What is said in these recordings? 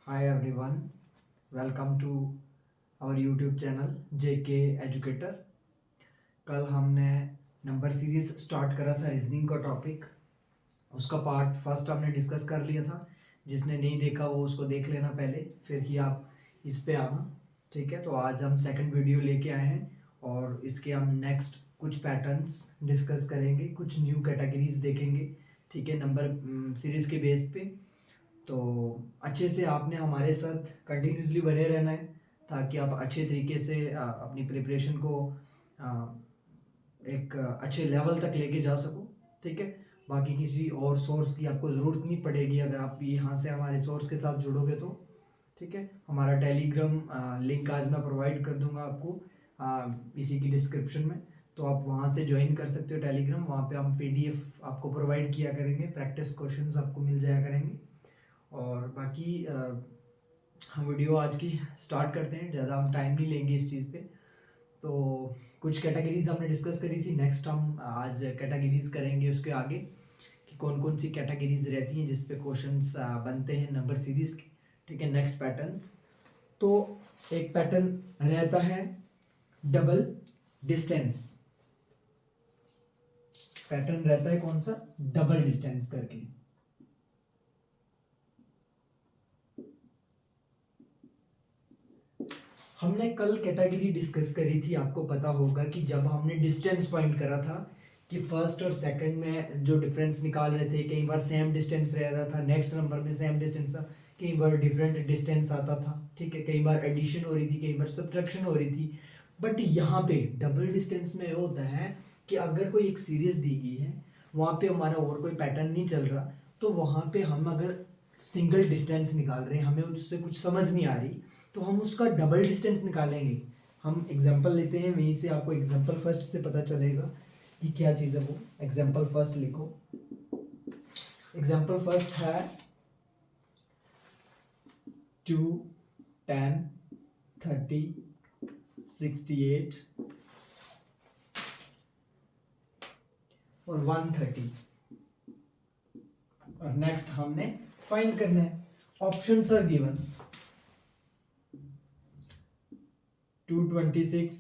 Hi everyone, welcome to our YouTube channel JK Educator। कल हमने number series start करा था रीजनिंग का टॉपिक, उसका पार्ट फर्स्ट हमने डिस्कस कर लिया था। जिसने नहीं देखा वो उसको देख लेना पहले, फिर ही आप इस पे आना। ठीक है, तो आज हम सेकंड वीडियो लेके आए हैं और इसके हम नेक्स्ट कुछ पैटर्न्स डिस्कस करेंगे, कुछ न्यू कैटेगरीज देखेंगे। ठीक है, नंबर सीरीज के बेस पे। तो अच्छे से आपने हमारे साथ कंटिन्यूसली बने रहना है ताकि आप अच्छे तरीके से अपनी प्रिपरेशन को एक अच्छे लेवल तक लेके जा सको। ठीक है, बाकी किसी और सोर्स की आपको ज़रूरत नहीं पड़ेगी अगर आप यहाँ से हमारे सोर्स के साथ जुड़ोगे तो। ठीक है, हमारा टेलीग्राम लिंक आज मैं प्रोवाइड कर दूंगा आपको इसी की डिस्क्रिप्शन में, तो आप वहाँ से ज्वाइन कर सकते हो टेलीग्राम। वहाँ पे हम पीडीएफ आपको प्रोवाइड किया करेंगे, प्रैक्टिस क्वेश्चंस आपको मिल जाया करेंगे। और बाकी हम वीडियो आज की स्टार्ट करते हैं, ज़्यादा हम टाइम नहीं लेंगे इस चीज़ पे। तो कुछ कैटेगरीज हमने डिस्कस करी थी, नेक्स्ट हम आज कैटेगरीज करेंगे उसके आगे कि कौन कौन सी कैटेगरीज रहती हैं जिस पे क्वेश्चंस बनते हैं नंबर सीरीज के। ठीक है, नेक्स्ट पैटर्न्स। तो एक पैटर्न रहता है डबल डिस्टेंस। पैटर्न रहता है कौन सा? डबल डिस्टेंस करके। हमने कल कैटेगरी डिस्कस करी थी, आपको पता होगा कि जब हमने डिस्टेंस फाइंड करा था कि फर्स्ट और सेकंड में जो डिफरेंस निकाल रहे थे, कई बार सेम डिस्टेंस रह रहा था, नेक्स्ट नंबर में सेम डिस्टेंस था, कई बार डिफरेंट डिस्टेंस आता था। ठीक है, कई बार एडिशन हो रही थी, कई बार सब्ट्रैक्शन हो रही थी। बट यहाँ पे डबल डिस्टेंस में होता है कि अगर कोई एक सीरीज दी गई है, वहाँ पे हमारा और कोई पैटर्न नहीं चल रहा, तो वहाँ पे हम अगर सिंगल डिस्टेंस निकाल रहे हैं, हमें उससे कुछ समझ नहीं आ रही, तो हम उसका डबल डिस्टेंस निकालेंगे। हम एग्जांपल लेते हैं, वहीं से आपको एग्जांपल फर्स्ट से पता चलेगा कि क्या चीज़ है वो। एग्जांपल फर्स्ट लिखो। एग्जांपल फर्स्ट है 2, 10, 30, 68 और 130। और नेक्स्ट हमने फाइंड करना है। Options are given 226,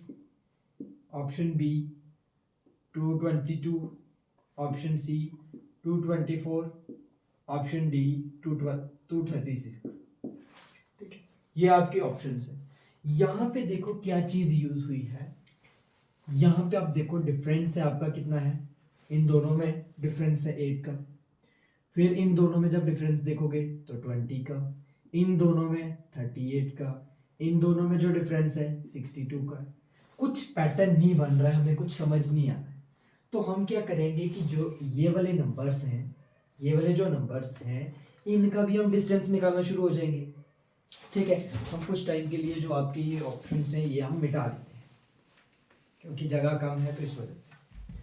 option B 222, option C 224, option D 236। ठीक है, ये आपके ऑप्शंस है। यहाँ पे देखो क्या चीज यूज हुई है। यहाँ पे आप देखो डिफरेंस है आपका कितना है, इन दोनों में डिफरेंस है 8 का। फिर इन दोनों में जब डिफरेंस देखोगे तो 20 का, इन दोनों में 38 का, इन दोनों में जो डिफरेंस है 62 का। कुछ पैटर्न नहीं बन रहा है, हमें कुछ समझ नहीं आ रहा है। तो हम क्या करेंगे कि जो ये वाले नंबर्स हैं, ये वाले जो नंबर्स हैं, इनका भी हम डिस्टेंस निकालना शुरू हो जाएंगे। ठीक है, हम कुछ टाइम के लिए जो आपके ये ऑप्शंस हैं ये हम मिटा देते हैं क्योंकि जगह कम है, तो इस वजह से।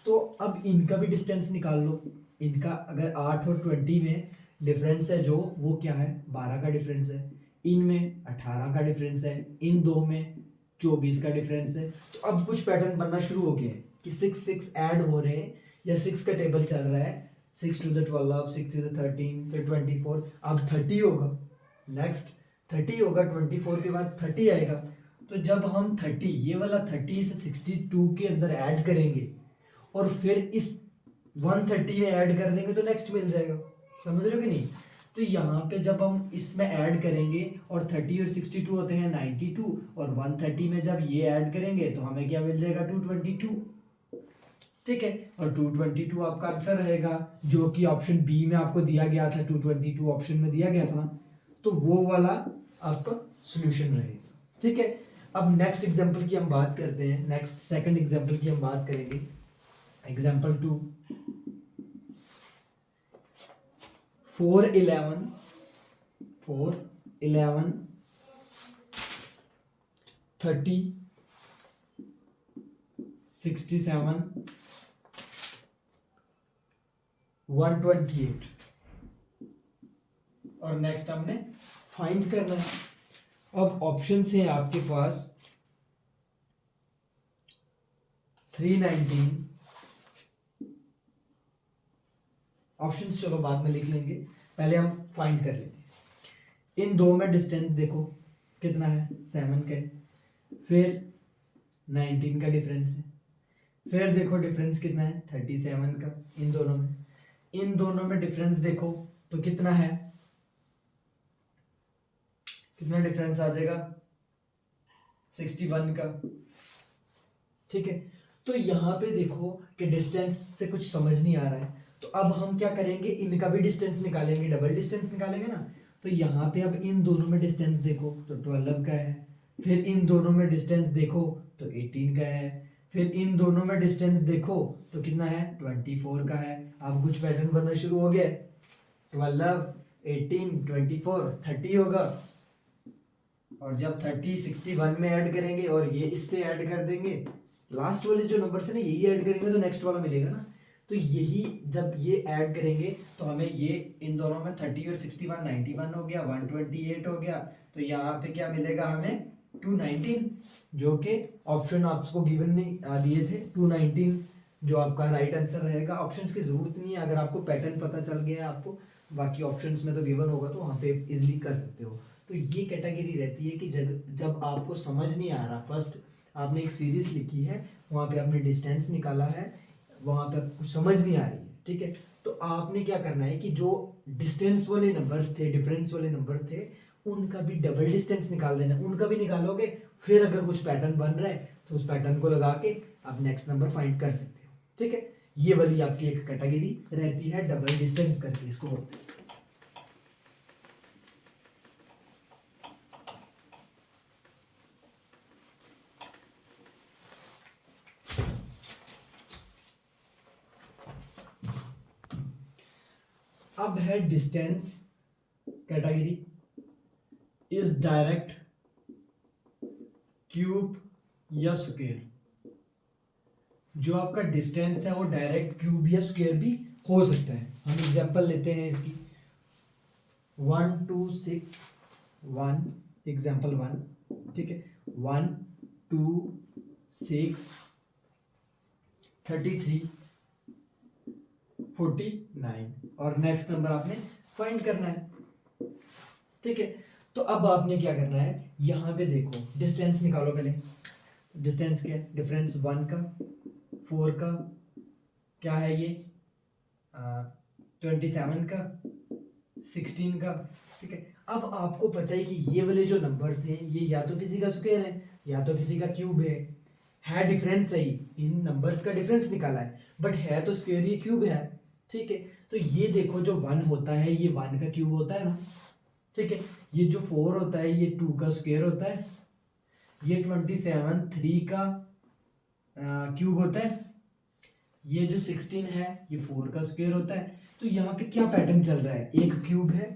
तो अब इनका भी डिस्टेंस निकाल लो। इनका अगर 8 और 20 में डिफरेंस है जो, वो क्या है? 12 का डिफरेंस है। इनमें 18 का डिफरेंस है, इन दो में 24 का डिफरेंस है। तो अब कुछ पैटर्न बनना शुरू हो गया है कि 6 ऐड हो रहे हैं, या 6 का टेबल चल रहा है। 6 to the 12, 6 to the 13, फिर 24, अब 30 होगा। नेक्स्ट 30 होगा, 24 के बाद 30 आएगा। तो जब हम 30, ये वाला 30 से 62 के अंदर ऐड करेंगे और फिर इस 130 में ऐड कर देंगे तो नेक्स्ट मिल जाएगा। समझ रहे हो कि नहीं? तो यहाँ पे जब हम इसमें ऐड करेंगे और 30 और 62 होते हैं 92, और 130 में जब ये ऐड करेंगे तो हमें क्या मिल जाएगा? 222। ठीक है, और 222 आपका आंसर रहेगा, जो कि ऑप्शन बी में आपको दिया गया था। 222 ऑप्शन में दिया गया था ना, तो वो वाला आपका सॉल्यूशन रहेगा। ठीक है, अब नेक्स्ट एग्जांपल की हम बात करते हैं। नेक्स्ट सेकंड एग्जांपल की हम बात करेंगे। एग्जांपल 2, 4, 11, 30, 67, 128। और नेक्स्ट हमने फाइंड करना है। अब ऑप्शन है आपके पास 319, ऑप्शन चलो बाद में लिख लेंगे, पहले हम फाइंड कर लेते हैं। इन दो में डिस्टेंस देखो कितना है, 7 का है। फिर 19 का डिफरेंस है। फिर देखो डिफरेंस कितना है, 37 का इन दोनों में। इन दोनों में डिफरेंस देखो तो कितना है, कितना डिफरेंस आ जाएगा, 61 का। ठीक है, तो यहाँ पे देखो कि डिस्टेंस से कुछ समझ नहीं आ रहा है, तो अब हम क्या करेंगे, इनका भी डिस्टेंस निकालेंगे, डबल डिस्टेंस निकालेंगे ना। तो यहाँ पे अब इन दोनों में डिस्टेंस देखो तो 12 का है। फिर इन दोनों में डिस्टेंस देखो तो 18 का है। फिर इन दोनों में डिस्टेंस देखो तो कितना है, 24 का है। अब कुछ पैटर्न बनना शुरू हो गया, 12, 18, 24, 30 होगा। और जब 30 61 में ऐड करेंगे और ये इससे ऐड कर देंगे, लास्ट वाले जो नंबर है ना यही ऐड करेंगे तो नेक्स्ट वाला मिलेगा ना। तो यही जब ये ऐड करेंगे तो हमें ये इन दोनों में 30 और 61 91 हो गया, 128 हो गया। तो यहाँ पे क्या मिलेगा हमें, 219, जो कि ऑप्शन आपको गिवन नहीं दिए थे, 219 जो आपका राइट आंसर रहेगा। ऑप्शंस की जरूरत नहीं है, अगर आपको पैटर्न पता चल गया आपको, बाकी ऑप्शंस में तो गिवन होगा तो वहाँ पे इजिली कर सकते हो। तो ये कैटेगरी रहती है कि जब आपको समझ नहीं आ रहा, फर्स्ट आपने एक सीरीज लिखी है, वहाँ पे आपने डिस्टेंस निकाला है, वहाँ पे कुछ समझ नहीं आ रही है, ठीक है, तो आपने क्या करना है कि जो डिस्टेंस वाले नंबर्स थे, डिफरेंस वाले नंबर्स थे, उनका भी डबल डिस्टेंस निकाल देना। उनका भी निकालोगे, फिर अगर कुछ पैटर्न बन रहा है तो उस पैटर्न को लगा के आप नेक्स्ट नंबर फाइंड कर सकते हो। ठीक है, ये वाली आपकी एक कैटेगरी रहती है डबल डिस्टेंस करके, इसको बोलते हैं। अब है distance category, is direct, cube या स्क्वायर। जो आपका डिस्टेंस है वो डायरेक्ट, क्यूब या स्क्वायर भी हो सकता है। हम एग्जांपल लेते हैं इसकी, 1 2 6 1, एग्जांपल 1, ठीक है, 1 2 6 33 49 और नेक्स्ट नंबर आपने फाइंड करना है। ठीक है, तो अब आपने क्या करना है, यहां पे देखो डिस्टेंस निकालो पहले। डिस्टेंस क्या है, डिफरेंस 1 का, 4 का, क्या है ये 27 का, 16 का। ठीक है, अब आपको पता है कि ये वाले जो नंबर्स हैं ये या तो किसी का स्क्वायर है या तो किसी का क्यूब है डिफरेंस सही, इन नंबर्स का डिफरेंस निकाला है, बट है तो स्क्वायर, ये क्यूब है। ठीक है, तो ये देखो जो 1 होता है ये 1 का क्यूब होता है ना। ठीक है, ये जो 4 होता है ये 2 का स्क्वायर होता है, ये 27 3 का क्यूब होता है, ये जो 16 है ये 4 का स्क्वायर होता है। तो यहाँ पे क्या पैटर्न चल रहा है, एक क्यूब है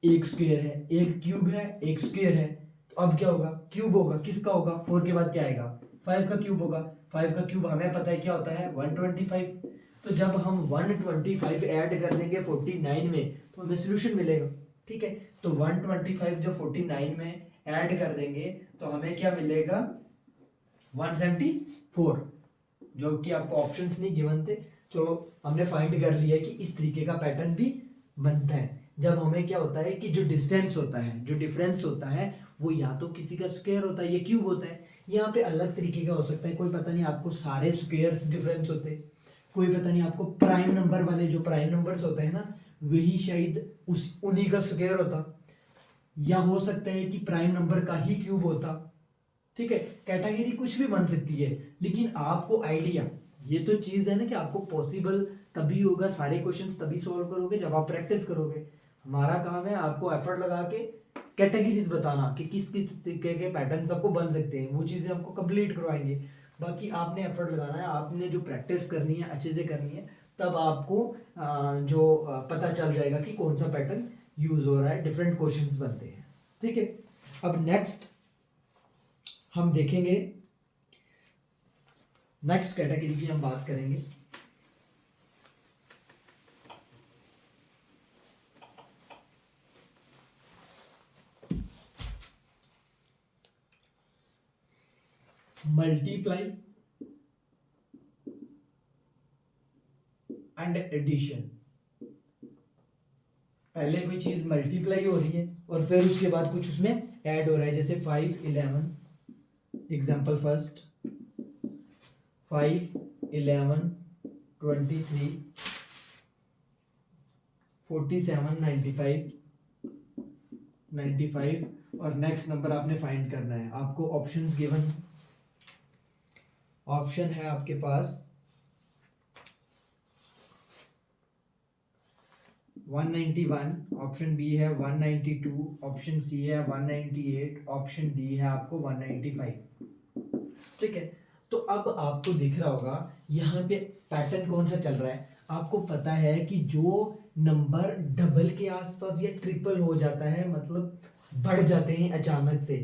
एक स्क्वायर है, एक क्यूब है एक स्क्वायर है। तो अब क्या होगा, क्यूब होगा, किसका होगा, 4 के बाद क्या आएगा, 5 का क्यूब होगा। 5 का क्यूब हमें पता है क्या होता है, 125। तो जब हम 125 ऐड कर देंगे 49 में तो हमें सोल्यूशन मिलेगा। ठीक है, तो 125 जब 49 में ऐड कर देंगे तो हमें क्या मिलेगा, 174, जो कि आपको ऑप्शंस नहीं गिवन थे। तो हमने फाइंड कर लिया कि इस तरीके का पैटर्न भी बनता है। जब हमें क्या होता है कि जो डिस्टेंस होता है, जो डिफरेंस होता है, वो या तो किसी का स्क्वायर होता है या क्यूब होता है। यहाँ पे अलग तरीके का हो सकता है, कोई पता नहीं आपको सारे स्क्वायर्स डिफरेंस होते हैं, कोई पता नहीं आपको प्राइम नंबर वाले जो प्राइम नंबर्स होते हैं ना वही शायद उस उन्हीं का स्क्वायर होता, या हो सकता है कि प्राइम नंबर का ही क्यूब होता। ठीक है, कैटेगरी कुछ भी बन सकती है, लेकिन आपको आइडिया, ये तो चीज है ना कि आपको पॉसिबल तभी होगा, सारे क्वेश्चंस तभी सॉल्व करोगे जब आप प्रैक्टिस करोगे। हमारा काम है आपको एफर्ट लगा के कैटेगरीज बताना कि किस किस तरीके के पैटर्न आपको बन सकते हैं, वो चीजें हमको कंप्लीट करवाएंगे। बाकी आपने एफर्ट लगाना है, आपने जो प्रैक्टिस करनी है अच्छे से करनी है, तब आपको पता चल जाएगा कि कौन सा पैटर्न यूज हो रहा है, डिफरेंट क्वेश्चंस बनते हैं। ठीक है, अब नेक्स्ट हम देखेंगे, नेक्स्ट कैटेगरी की हम बात करेंगे, मल्टीप्लाई एंड एडिशन। पहले कोई चीज मल्टीप्लाई हो रही है और फिर उसके बाद कुछ उसमें ऐड हो रहा है, जैसे 5 11, एग्जांपल फर्स्ट 5 11 23 47 95 95 और नेक्स्ट नंबर आपने फाइंड करना है। आपको ऑप्शंस गिवन, ऑप्शन है आपके पास 191, ऑप्शन बी है 192, ऑप्शन सी है 198, ऑप्शन डी है आपको 195। ठीक है, तो अब आपको दिख रहा होगा यहाँ पे पैटर्न कौन सा चल रहा है। आपको पता है कि जो नंबर डबल के आसपास या ट्रिपल हो जाता है, मतलब बढ़ जाते हैं अचानक से,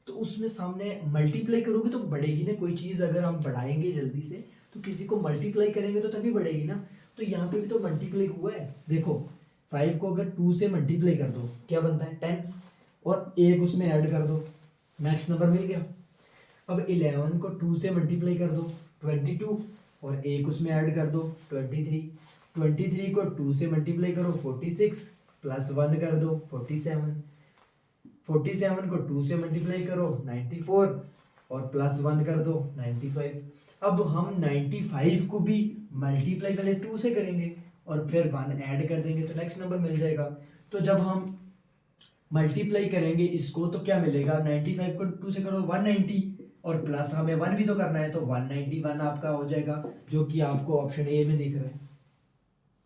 तो उसमें सामने मल्टीप्लाई करोगे तो बढ़ेगी ना। कोई चीज़ अगर हम बढ़ाएंगे जल्दी से तो किसी को मल्टीप्लाई करेंगे तो तभी बढ़ेगी ना। तो यहाँ पे भी तो मल्टीप्लाई हुआ है। देखो 5 को अगर 2 से मल्टीप्लाई कर दो क्या बनता है 10, और एक उसमें ऐड कर दो, नेक्स्ट नंबर मिल गया। अब 11 को 2 से मल्टीप्लाई कर दो 22, और एक उसमें ऐड कर दो 23, 23 को 2 से मल्टीप्लाई करो 46, प्लस 1 कर दो 47, 47 को 2 से मल्टीप्लाई करो 94, और प्लस 1 कर दो 95। अब हम 95 को भी मल्टीप्लाई पहले 2 से करेंगे और फिर 1 ऐड कर देंगे तो नेक्स्ट नंबर मिल जाएगा। तो जब हम मल्टीप्लाई करेंगे इसको तो क्या मिलेगा, 95 को 2 से करो 190, और प्लस हमें 1 भी तो करना है तो 191 आपका हो जाएगा, जो कि आपको ऑप्शन ए में दिख रहा है।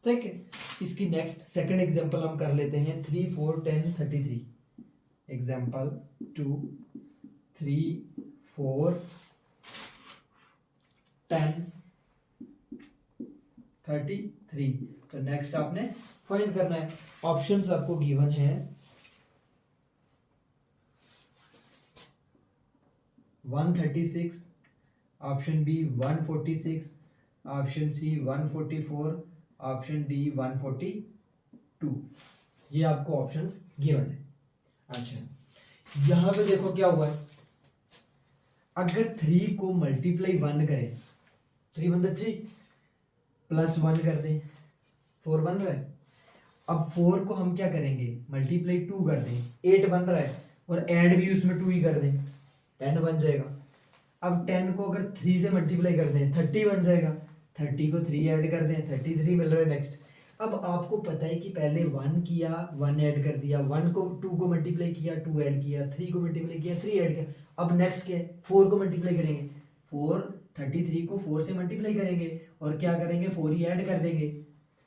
ठीक है, इसकी नेक्स्ट सेकंड एग्जांपल हम कर लेते हैं 3 4 10 33। एग्जांपल 2 3 4 10 33। तो नेक्स्ट आपने फाइंड करना है। ऑप्शंस आपको गिवन है 136, option B 146, option C 144, option D 142। ये आपको ऑप्शंस गिवन है। अच्छा, यहां पे देखो क्या हुआ है, अगर 3 को मल्टीप्लाई 1 करें, 3 1 3, प्लस 1 कर दें 4 बन रहा है। अब 4 को हम क्या करेंगे, मल्टीप्लाई 2 कर दें, 8 बन रहा है, और ऐड भी उसमें 2 ही कर दें 10 बन जाएगा। अब 10 को अगर 3 से मल्टीप्लाई कर दें 30 बन जाएगा, 30 को 3 ऐड कर दें 33 मिल रहा है नेक्स्ट। अब आपको पता है कि पहले 1 किया 1 ऐड कर दिया, 1 को 2 को मल्टीप्लाई किया 2 ऐड किया, 3 को मल्टीप्लाई किया 3 ऐड किया। अब नेक्स्ट क्या है, 4 को मल्टीप्लाई करेंगे, 4 33 को 4 से मल्टीप्लाई करेंगे और क्या करेंगे 4 ही ऐड कर देंगे।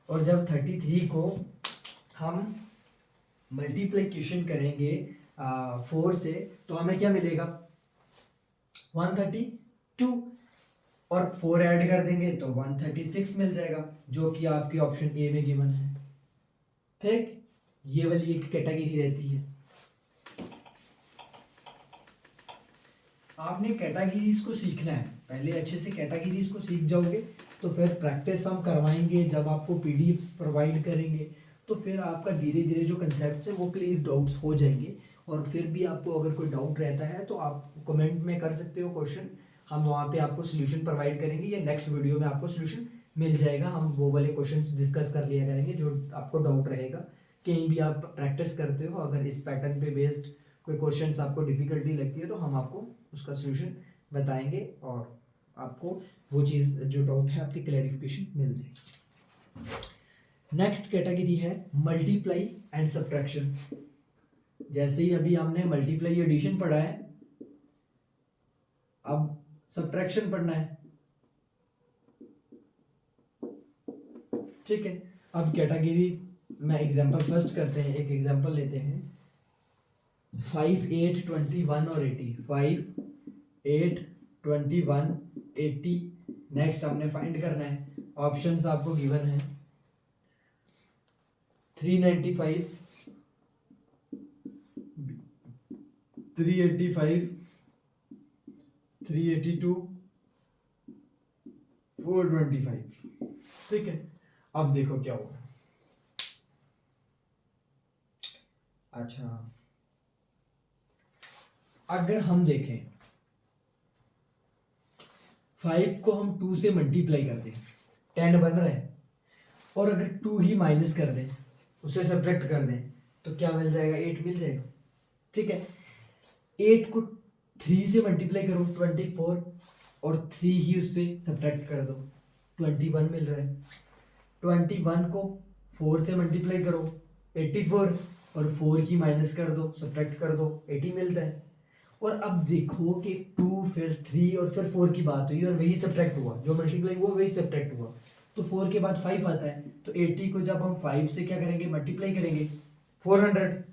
और जब 33 को हम मल्टीप्लिकेशन करेंगे 4 से तो हमें क्या मिलेगा 132, और 4 ऐड कर देंगे तो 136 मिल जाएगा, जो कि आपके ऑप्शन ए में गिवन है। ठीक, ये वाली एक कैटेगरी रहती है। आपने कैटेगरीज को सीखना है, पहले अच्छे से कैटेगरीज को सीख जाओगे तो फिर प्रैक्टिस हम करवाएंगे, जब आपको पीडीएफ प्रोवाइड करेंगे तो फिर आपका धीरे धीरे जो कंसेप्ट है वो क्लियर डाउट्स हो जाएंगे। और फिर भी आपको अगर कोई डाउट रहता है तो आप कमेंट में कर सकते हो क्वेश्चन, हम वहाँ पे आपको सोल्यूशन प्रोवाइड करेंगे, या नेक्स्ट वीडियो में आपको सोल्यूशन मिल जाएगा। हम वो वाले क्वेश्चंस डिस्कस कर लिया करेंगे जो आपको डाउट रहेगा। कहीं भी आप प्रैक्टिस करते हो, अगर इस पैटर्न पे बेस्ड कोई क्वेश्चंस आपको डिफिकल्टी लगती है तो हम आपको उसका सोल्यूशन बताएंगे और आपको वो चीज़ जो डाउट है आपकी क्लैरिफिकेशन मिल जाएगी। नेक्स्ट कैटेगरी है मल्टीप्लाई एंड सब्ट्रैक्शन। जैसे ही अभी हमने मल्टीप्लाई एडिशन पढ़ा है, अब सब्ट्रैक्शन पढ़ना है। ठीक है, अब कैटेगरीज में एग्जांपल फर्स्ट करते हैं, एक एग्जांपल लेते हैं 5 8 21 और 80। 5 8 21 80। नेक्स्ट हमने फाइंड करना है। ऑप्शंस आपको गिवन है 395 385 382 425। ठीक है, अब देखो क्या होगा। अच्छा, अगर हम देखें 5 को हम 2 से मल्टीप्लाई कर दें 10 बन रहा है, और अगर 2 ही माइनस कर दें उसे सब्ट्रैक्ट कर दें तो क्या मिल जाएगा, 8 मिल जाएगा। ठीक है, 8 को 3 से मल्टीप्लाई करो 24 और 3 ही उससे सब्ट्रैक्ट कर दो 21 मिल रहा है। 21 को 4 से मल्टीप्लाई करो 84 और 4 ही माइनस कर दो, सब्ट्रैक्ट कर दो, 80 मिलता है। और अब देखो कि 2 फिर 3 और फिर 4 की बात हुई और वही सब्ट्रैक्ट हुआ, जो मल्टीप्लाई हुआ वही सब्ट्रैक्ट हुआ, तो 4 के बाद 5 आता है, तो 80 को जब हम 5 से क्या करेंगे, मल्टीप्लाई करेंगे 400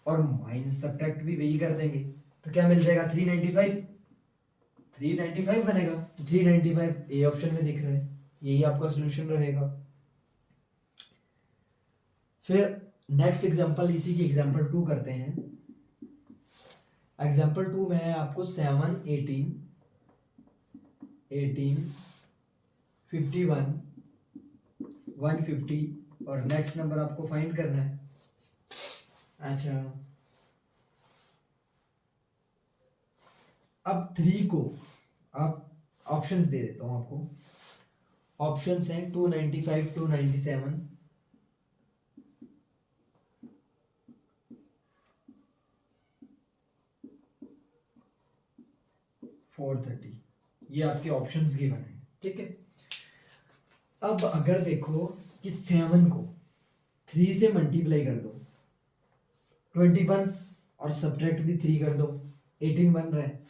और माइनस सब्ट्रैक्ट भी वही कर देंगे, तो क्या मिल जाएगा 395 बनेगा। तो 395 ए ऑप्शन में दिख रहा है, यही आपका सोल्यूशन रहेगा। फिर नेक्स्ट एग्जांपल, इसी की एग्जांपल 2 करते हैं। एग्जांपल 2 में है आपको 7 18 51 150 और नेक्स्ट नंबर आपको फाइंड करना है। अच्छा, अब 3 को आप ऑप्शंस दे देता हूं आपको। ऑप्शंस हैं 295 297 430, ये आपके ऑप्शंस गिवन है। ठीक है, अब अगर देखो कि 7 को 3 से मल्टीप्लाई कर दो 21 और सब्ट्रैक्ट भी 3 कर दो 18 बन रहा है।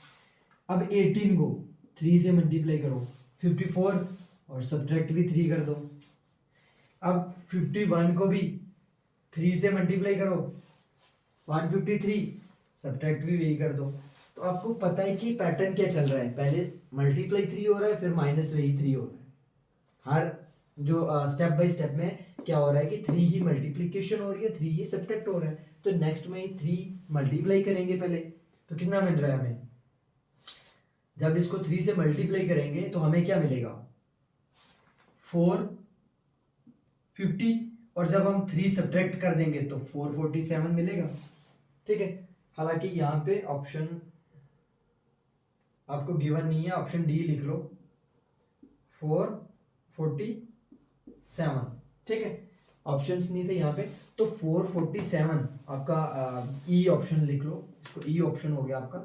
अब 18 को 3 से मल्टीप्लाई करो 54 और सब्ट्रैक्ट भी 3 कर दो। अब 51 को भी 3 से मल्टीप्लाई करो 153, सब्ट्रैक्ट भी वही कर दो। तो आपको पता है कि पैटर्न क्या चल रहा है, पहले मल्टीप्लाई 3 हो रहा है, फिर माइनस वही 3 हो रहा है। हर जो स्टेप बाय स्टेप में क्या हो रहा है कि 3 ही मल्टीप्लीकेशन हो रही है, 3 ही सब्ट्रैक्ट हो रहा है। तो नेक्स्ट में 3 मल्टीप्लाई करेंगे पहले, तो कितना मिल रहा है हमें, जब इसको 3 से मल्टीप्लाई करेंगे तो हमें क्या मिलेगा 450 और जब हम 3 सब्ट्रैक्ट कर देंगे तो 447 मिलेगा। ठीक है, हालांकि यहाँ पे ऑप्शन आपको गिवन नहीं है, ऑप्शन डी लिख लो 447। ठीक है, ऑप्शंस नहीं थे यहाँ पे, तो 447 आपका ई ऑप्शन लिख लो, इसको ई ऑप्शन हो गया आपका।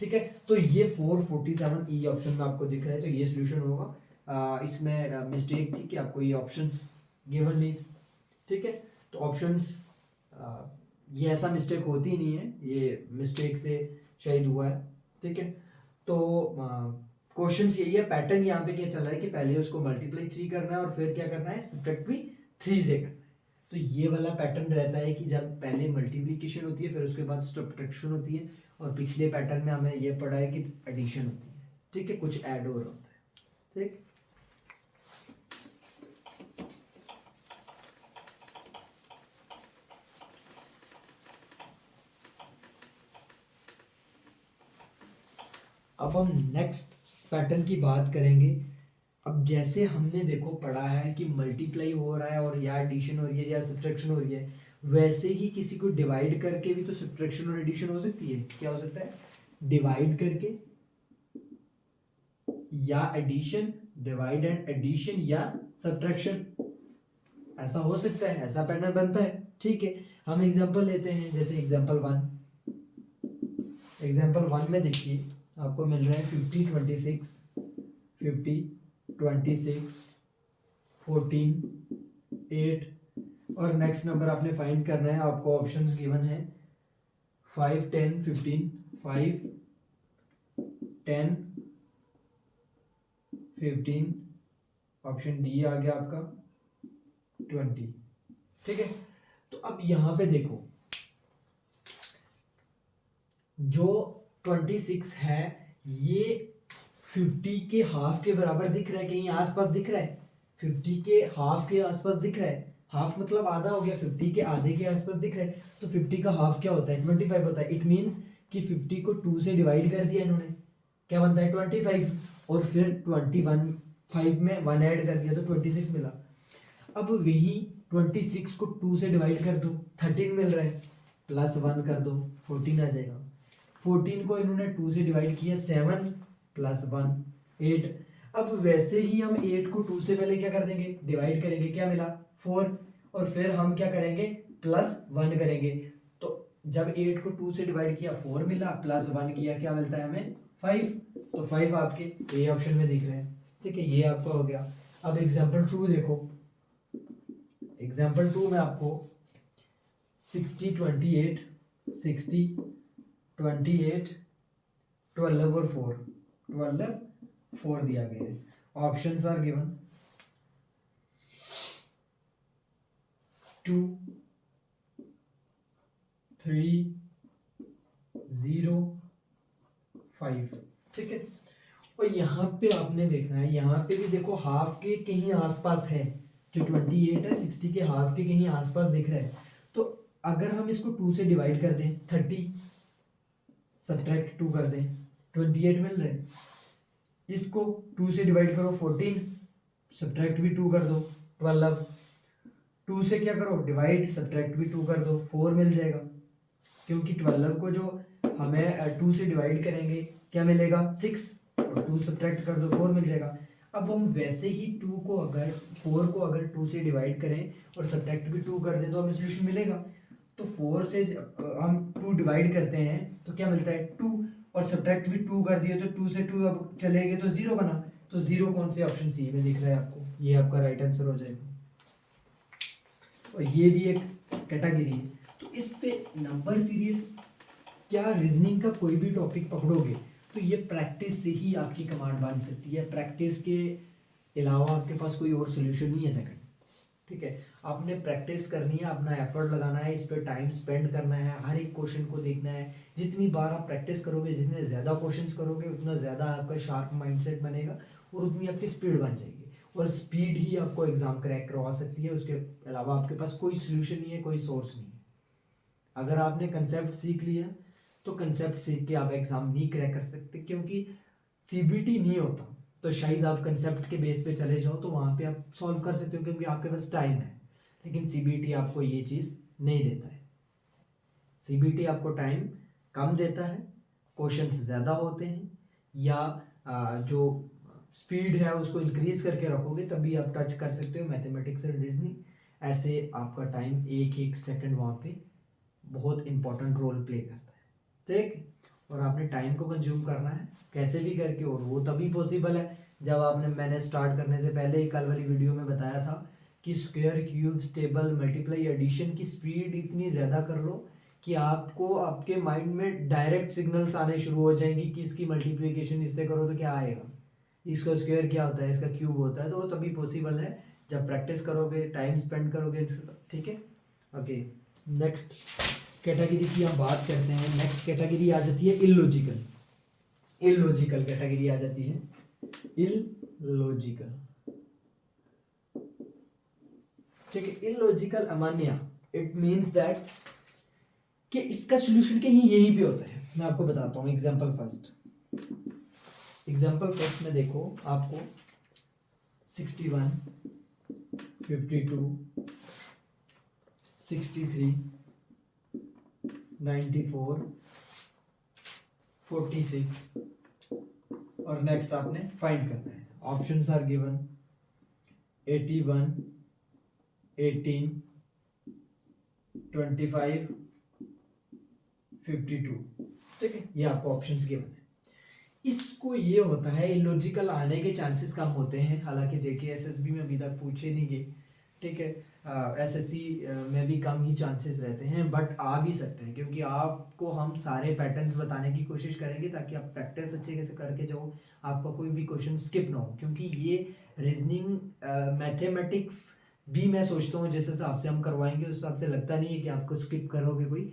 ठीक है, तो ये 447 ई ऑप्शन में आपको दिख रहा है, तो ये सोल्यूशन होगा। इसमें मिस्टेक थी कि आपको ये ऑप्शंस गिवन नहीं। ठीक है, तो ऑप्शंस ये ऐसा मिस्टेक होती नहीं है, ये मिस्टेक से शायद हुआ है। ठीक है, तो क्वेश्चन यही है, पैटर्न यहाँ पे क्या चल रहा है कि पहले उसको मल्टीप्लाई 3 करना है और फिर क्या करना है, सब्ट्रैक्ट भी 3 से करना है। तो ये वाला पैटर्न रहता है कि जब पहले मल्टीप्लिकेशन होती है फिर उसके बाद सब्ट्रैक्शन होती है, और पिछले पैटर्न में हमें ये पढ़ा है कि एडिशन होती है। ठीक है, कुछ ऐड हो रहा होता है। ठीक, अब हम नेक्स्ट पैटर्न की बात करेंगे। अब जैसे हमने देखो पढ़ा है कि मल्टीप्लाई हो रहा है और या एडिशन हो रही है या सब्ट्रैक्शन हो रही है, वैसे ही किसी को डिवाइड करके भी तो सब्ट्रैक्शन और एडिशन हो सकती है। क्या हो सकता है, डिवाइड करके या एडिशन, डिवाइड एंड एडिशन या सब्ट्रैक्शन, ऐसा हो सकता है, ऐसा पैटर्न बनता है। ठीक है, हम एग्जांपल लेते हैं, जैसे एग्जांपल 1 में देखिए आपको मिल रहा है 50 26 50 26 14 8 और नेक्स्ट नंबर आपने फाइंड करना है। आपको ऑप्शंस गिवन है 5 10 15 5 10 15, ऑप्शन डी आ गया आपका 20। ठीक है, तो अब यहां पे देखो जो 26 है ये 50 के हाफ के बराबर दिख रहा है, कहीं आसपास दिख रहा है, 50 के हाफ के आसपास दिख रहा है, हाफ मतलब आधा हो गया, 50 के आधे के आसपास दिख रहा है। तो 50 का हाफ क्या होता है, 25 होता है। इट मीन्स कि 50 को 2 से डिवाइड कर दिया इन्होंने, क्या बनता है 25, और फिर 21 5 में 1 ऐड कर दिया तो 26 मिला। अब वही 26 को 2 से डिवाइड कर दो 13 मिल रहा है, प्लस 1 कर दो 14 आ जाएगा। 14 को इन्होंने 2 से डिवाइड किया 7 प्लस 1 8। अब वैसे ही हम 8 को 2 से पहले क्या कर देंगे, डिवाइड करेंगे, क्या मिला 4, और फिर हम क्या करेंगे +1 करेंगे तो जब 8 को 2 से डिवाइड किया 4 मिला, +1 किया क्या मिलता है हमें 5, तो 5 आपके ए ऑप्शन में दिख रहे हैं। ठीक है, ये आपका हो गया। अब एग्जाम्पल 2 देखो, एग्जाम्पल 2 में आपको 60 28 60 28 12 और 4 दिया गया है। Options are given 2 3 0 5। ठीक है, और यहाँ पे आपने देखना है, यहाँ पे भी देखो हाफ के कहीं आसपास है, जो 28 है 60 के हाफ के कहीं आसपास दिख रहा है। तो अगर हम इसको 2 से डिवाइड कर दें 30 सब्ट्रैक्ट 2 कर दें 28 मिल रहा है, इसको 2 से डिवाइड करो 14 सब्ट्रैक्ट भी 2 कर दो 12, 2 से क्या करो डिवाइड सब्ट्रैक्ट भी 2 कर दो 4 मिल जाएगा, क्योंकि 12 को जो हमें 2 से डिवाइड करेंगे क्या मिलेगा 6, और 2 सब्ट्रैक्ट कर दो 4 मिल जाएगा। अब हम वैसे ही 4 को अगर 2 से डिवाइड करें और सब्ट्रैक्ट भी 2 कर दें तो हमें सोल्यूशन मिलेगा। तो 4 से हम 2 डिवाइड करते हैं तो क्या मिलता है 2, और सब्ट्रैक्ट भी 2 कर दिए तो 2 से 2 अब चले गए तो 0 बना, तो 0 कौन से ऑप्शन सी में दिख रहा है आपको, ये आपका राइट आंसर हो जाएगा। और ये भी एक कैटेगरी है। तो इस पे नंबर सीरीज क्या रीजनिंग का कोई भी टॉपिक पकड़ोगे तो ये प्रैक्टिस से ही आपकी कमांड बन सकती है, प्रैक्टिस के अलावा आपके पास कोई और सोल्यूशन नहीं है सेकंड। ठीक है, आपने प्रैक्टिस करनी है, अपना एफर्ट लगाना है, इस पर टाइम स्पेंड करना है, हर एक क्वेश्चन को देखना है। जितनी बार आप प्रैक्टिस करोगे, जितने ज़्यादा क्वेश्चंस करोगे उतना ज़्यादा आपका शार्प माइंडसेट बनेगा और उतनी आपकी स्पीड बन जाएगी, और स्पीड ही आपको एग्जाम क्रैक करवा सकती है। उसके अलावा आपके पास कोई सोल्यूशन नहीं है, कोई सोर्स नहीं है। अगर आपने कंसेप्ट सीख लिया तो कंसेप्ट सीख के आप एग्जाम नहीं क्रैक कर सकते, क्योंकि सीबीटी नहीं होता तो शायद आप कंसेप्ट के बेस पे चले जाओ तो वहाँ पे आप सॉल्व कर सकते हो क्योंकि आपके पास टाइम है, लेकिन सीबीटी आपको ये चीज़ नहीं देता है। सीबीटी आपको टाइम कम देता है, क्वेश्चंस ज़्यादा होते हैं, या जो स्पीड है उसको इंक्रीज करके रखोगे तभी आप टच कर सकते हो मैथमेटिक्स और रीजनिंग। ऐसे आपका टाइम एक एक सेकंड वहाँ पे बहुत इंपॉर्टेंट रोल प्ले करता है। ठीक, और आपने टाइम को कंज्यूम करना है कैसे भी करके, और वो तभी पॉसिबल है जब मैंने स्टार्ट करने से पहले ही कल वाली वीडियो में बताया था कि square cube table multiply addition की स्पीड इतनी ज़्यादा कर लो कि आपको आपके माइंड में डायरेक्ट सिग्नल्स आने शुरू हो जाएंगी कि इसकी मल्टीप्लिकेशन इससे करो तो क्या आएगा, इसका स्क्वायर क्या होता है, इसका क्यूब होता है। तो वो तभी पॉसिबल है जब प्रैक्टिस करोगे, टाइम स्पेंड करोगे। ठीक है, ओके। नेक्स्ट कैटेगरी की हम बात करते हैं। नेक्स्ट कैटेगरी आ जाती है इलॉजिकल। इलॉजिकल कैटेगरी आ जाती है, इलॉजिकल। ठीक है, इलॉजिकल अमान्य, इट मीन्स दैट कि इसका सॉल्यूशन कहीं यहीं पे होता है। मैं आपको बताता हूँ एग्जांपल फर्स्ट। एग्जांपल फर्स्ट में देखो आपको 61 52 63 94 46 और नेक्स्ट आपने फाइंड करना है। Options are given 81 18 25 52। ठीक है, ये आपको ऑप्शंस गिवन है। इसको ये होता है इलॉजिकल आने के चांसेस कम होते हैं, हालांकि जेके एसएसबी में अभी तक पूछे नहीं गए। ठीक है, एसएससी में भी कम ही चांसेस रहते हैं, बट आ भी सकते हैं क्योंकि आपको हम सारे पैटर्न्स बताने की कोशिश करेंगे ताकि आप प्रैक्टिस अच्छे से करके जाओ, आपका कोई भी क्वेश्चन स्किप ना हो। क्योंकि ये रीजनिंग मैथमेटिक्स भी मैं सोचता हूँ जिस हिसाब से हम करवाएंगे उस हिसाब से लगता नहीं है कि आपको स्किप करोगे कोई,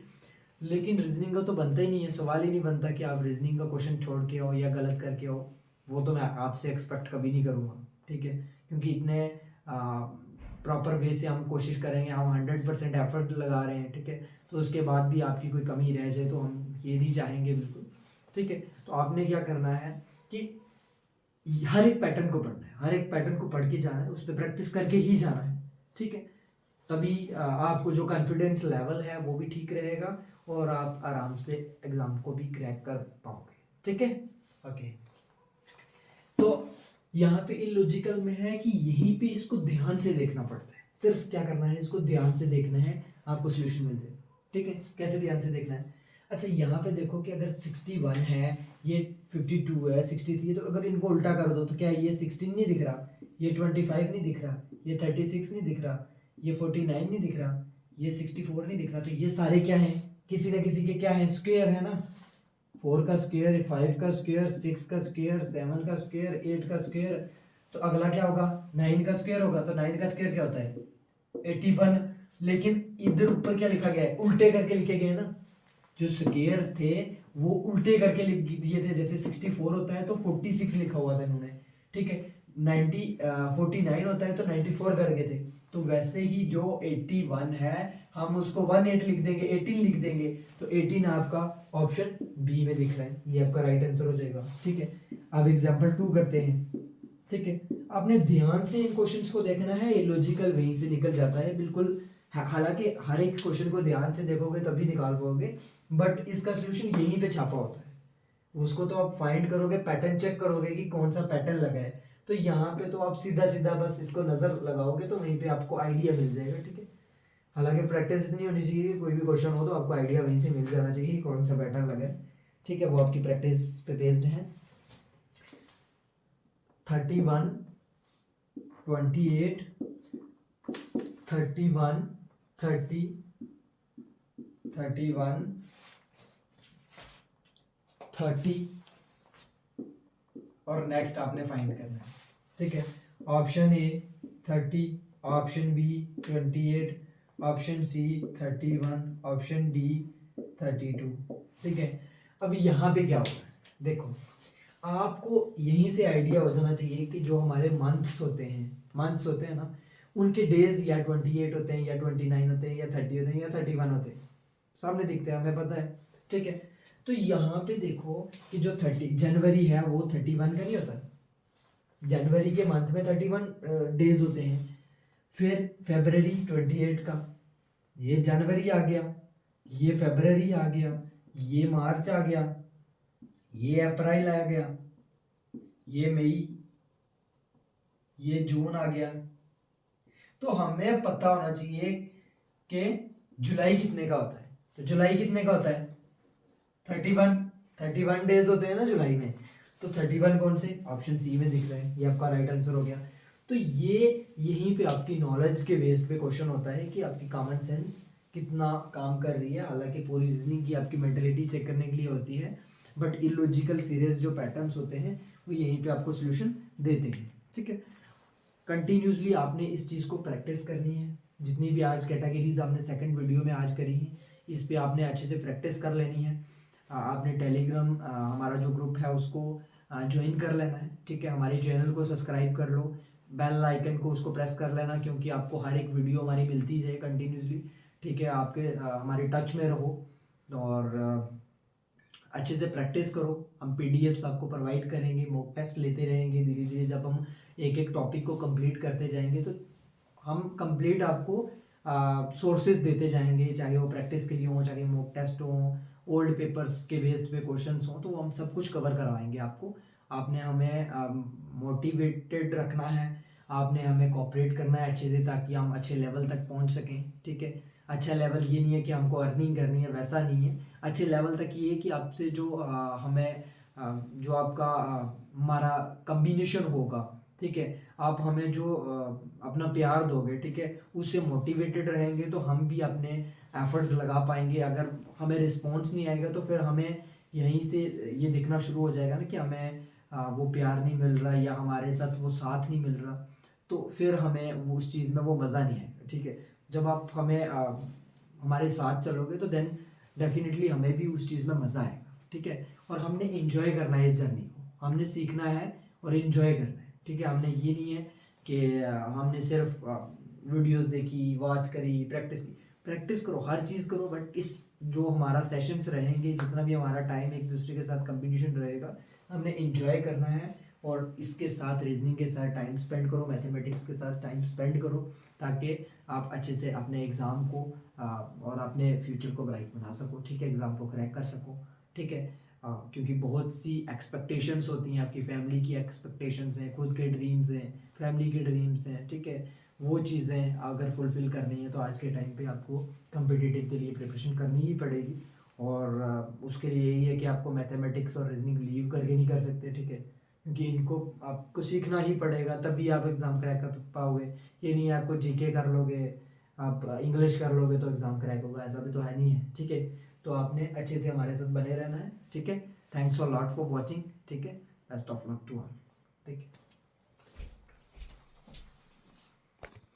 लेकिन रीजनिंग का तो बनता ही नहीं है, सवाल ही नहीं बनता कि आप रीजनिंग का क्वेश्चन छोड़ के हो या गलत करके हो। वो तो मैं आपसे एक्सपेक्ट कभी नहीं करूँगा। ठीक है, क्योंकि इतने प्रॉपर वे से हम कोशिश करेंगे, हम 100% एफर्ट लगा रहे हैं। ठीक है, तो उसके बाद भी आपकी कोई कमी रह जाए तो हम ये नहीं चाहेंगे बिल्कुल। ठीक है, तो आपने क्या करना है कि हर एक पैटर्न को पढ़ना है, हर एक पैटर्न को पढ़ के जाना है, उस पर प्रैक्टिस करके ही जाना है। ठीक है, तभी आपको जो कॉन्फिडेंस लेवल है वो भी ठीक रहेगा और आप आराम से एग्जाम को भी क्रैक कर पाओगे। ठीक है, ओके। तो यहाँ पे इलॉजिकल में है कि यहीं पे इसको ध्यान से देखना पड़ता है। सिर्फ क्या करना है, इसको ध्यान से देखना है, आपको सोल्यूशन मिल जाएगा। ठीक है, कैसे ध्यान से देखना है। अच्छा यहाँ पे देखो कि अगर 61 है, ये 52 है, 63 है, तो अगर इनको उल्टा कर दो तो क्या ये 16 नहीं दिख रहा, ये 25 नहीं दिख रहा, ये 36 नहीं दिख रहा, ये 49 नहीं दिख रहा, ये 64 नहीं दिख रहा, तो ये सारे क्या हैं, किसी ना किसी के क्या है, स्क्वायर है ना। 4 का स्क्वायर, 5 का स्क्वायर, 6 का स्क्वायर, 7 का स्क्वायर, 8 का स्क्वायर, तो अगला क्या होगा, 9 का स्क्वायर होगा। तो 9 का स्क्वायर क्या होता है, 81। लेकिन इधर ऊपर क्या लिखा गया है, उल्टे करके लिखे गए हैं ना, जो स्क्वायर्स थे वो उल्टे करके लिख दिए थे। जैसे 64 होता है तो 46 लिखा हुआ था इन्होंने, ठीक है। 49 होता है तो 94 कर गए थे। तो वैसे ही जो 81 है हम उसको 18 लिख देंगे, 18 लिख देंगे, तो 18 आपका ऑप्शन बी में दिख रहा है, ये आपका राइट आंसर हो जाएगा। ठीक है, अब एग्जांपल 2 करते हैं। ठीक है, आपने ध्यान से इन क्वेश्चंस को देखना है, ये लॉजिकल वहीं से निकल जाता है बिल्कुल। हालांकि हर एक क्वेश्चन को ध्यान से देखोगे तभी निकाल पाओगे, बट इसका सोल्यूशन यहीं पे छापा होता है। उसको तो आप फाइंड करोगे, पैटर्न चेक करोगे कि कौन सा पैटर्न लगा है, तो यहाँ पे तो आप सीधा सीधा बस इसको नजर लगाओगे तो वहीं पे आपको आइडिया मिल जाएगा। ठीक है, हालांकि प्रैक्टिस इतनी होनी चाहिए कि कोई भी क्वेश्चन हो तो आपको आइडिया वहीं से मिल जाना चाहिए कि कौन सा पैटर्न लगा है। ठीक है, वो आपकी प्रैक्टिस पे बेस्ड है। 31, 28, 31, 30, 31, 30 और नेक्स्ट आपने फाइंड करना है। ठीक है, option A 30, option B 28, option C 31, option D 32। ठीक है, अब यहाँ पे क्या होगा, देखो आपको यहीं से आइडिया हो जाना चाहिए कि जो हमारे मंथ्स होते हैं ना, उनके डेज या 28 होते हैं या 29 होते हैं या 30 होते हैं या 31 होते हैं, सामने दिखते हैं, हमें पता है। ठीक है, तो यहाँ पे देखो कि जो 30 जनवरी है वो 31 का नहीं होता, जनवरी के मंथ में 31 डेज होते हैं। फिर फरवरी 28 का, ये जनवरी आ गया, ये फरवरी आ गया, ये मार्च आ गया, ये अप्रैल आ गया, ये मई, ये जून आ गया। तो हमें पता होना चाहिए कि जुलाई कितने का होता है। तो जुलाई कितने का होता है 31 डेज होते हैं ना जुलाई में, तो 31 कौन से, ऑप्शन सी में दिख रहा है, ये आपका राइट आंसर हो गया। तो ये यहीं पे आपकी नॉलेज के बेस पे क्वेश्चन होता है कि आपकी कॉमन सेंस कितना काम कर रही है। हालांकि पूरी रीजनिंग की आपकी मेंटलिटी चेक करने के लिए होती है, बट इलॉजिकल सीरीज जो पैटर्न्स होते हैं वो यहीं पे आपको सोल्यूशन देते हैं। ठीक है, कंटिन्यूसली आपने इस चीज़ को प्रैक्टिस करनी है। जितनी भी आज कैटेगरीज आपने सेकंड वीडियो में आज करी है, इस पे आपने अच्छे से प्रैक्टिस कर लेनी है। आपने टेलीग्राम हमारा जो ग्रुप है उसको ज्वाइन कर लेना है। ठीक है, हमारे चैनल को सब्सक्राइब कर लो, बेल आइकन को उसको प्रेस कर लेना, क्योंकि आपको हर एक वीडियो हमारी मिलती जाए कंटिन्यूसली। ठीक है, आपके हमारे टच में रहो और अच्छे से प्रैक्टिस करो। हम पीडीएफ्स आपको प्रोवाइड करेंगे, मॉक टेस्ट लेते रहेंगे धीरे धीरे। जब हम एक एक टॉपिक को कंप्लीट करते जाएंगे तो हम कंप्लीट आपको सोर्सेज देते जाएंगे, चाहे वो प्रैक्टिस के लिए हो, चाहे मॉक टेस्ट हो, ओल्ड पेपर्स के बेस्ड पे क्वेश्चंस हो, तो हम सब कुछ कवर करवाएंगे आपको। आपने हमें मोटिवेटेड रखना है, आपने हमें कोऑपरेट करना है अच्छे से, ताकि हम अच्छे लेवल तक पहुंच सकें। ठीक है, अच्छा लेवल ये नहीं है कि हमको अर्निंग करनी है, वैसा नहीं है। अच्छे लेवल तक ये है कि आपसे जो हमें जो आपका हमारा कम्बिनेशन होगा, ठीक है, आप हमें जो अपना प्यार दोगे, ठीक है, उससे मोटिवेटेड रहेंगे तो हम भी अपने एफर्ट्स लगा पाएंगे। अगर हमें रिस्पॉन्स नहीं आएगा तो फिर हमें यहीं से ये दिखना शुरू हो जाएगा ना कि हमें वो प्यार नहीं मिल रहा या हमारे साथ वो साथ नहीं मिल रहा, तो फिर हमें वो उस चीज़ में वो मज़ा नहीं आएगा। ठीक है, जब आप हमें हमारे साथ चलोगे तो देन डेफिनेटली हमें भी उस चीज़ में मज़ा आएगा। ठीक है, और हमने इंजॉय करना है इस जर्नी को, हमने सीखना है और इंजॉय करना है। ठीक है, हमने ये नहीं है कि हमने सिर्फ वीडियोस देखी, वॉच करी, प्रैक्टिस की। प्रैक्टिस करो, हर चीज़ करो, बट इस जो हमारा सेशंस रहेंगे, जितना भी हमारा टाइम एक दूसरे के साथ कंपटीशन रहेगा, हमने इंजॉय करना है। और इसके साथ रीजनिंग के साथ टाइम स्पेंड करो, मैथमेटिक्स के साथ टाइम स्पेंड करो, ताकि आप अच्छे से अपने एग्ज़ाम को और अपने फ्यूचर को ब्राइट बना सको। ठीक है, एग्ज़ाम को क्रैक कर सको। ठीक है, क्योंकि बहुत सी एक्सपेक्टेशंस होती हैं, आपकी फैमिली की एक्सपेक्टेशंस हैं, खुद के ड्रीम्स हैं, फैमिली के ड्रीम्स हैं। ठीक है, वो चीज़ें अगर फुलफ़िल करनी है तो आज के टाइम पे आपको कम्पिटिटिव के लिए प्रिपरेशन करनी ही पड़ेगी। और उसके लिए यही है कि आपको मैथमेटिक्स और रीजनिंग लीव करके नहीं कर सकते, ठीक है, क्योंकि इनको आपको सीखना ही पड़ेगा, तभी आप एग्ज़ाम क्रैक कर पाओगे। ये नहीं है आपको जीके कर लोगे, आप इंग्लिश कर लोगे तो एग्ज़ाम क्रैक होगा, ऐसा भी तो है नहीं है, ठीक है। तो आपने अच्छे से हमारे साथ बने रहना है, ठीक है। Thanks a lot for watching, ठीक है। Best of luck to all, ठीक है।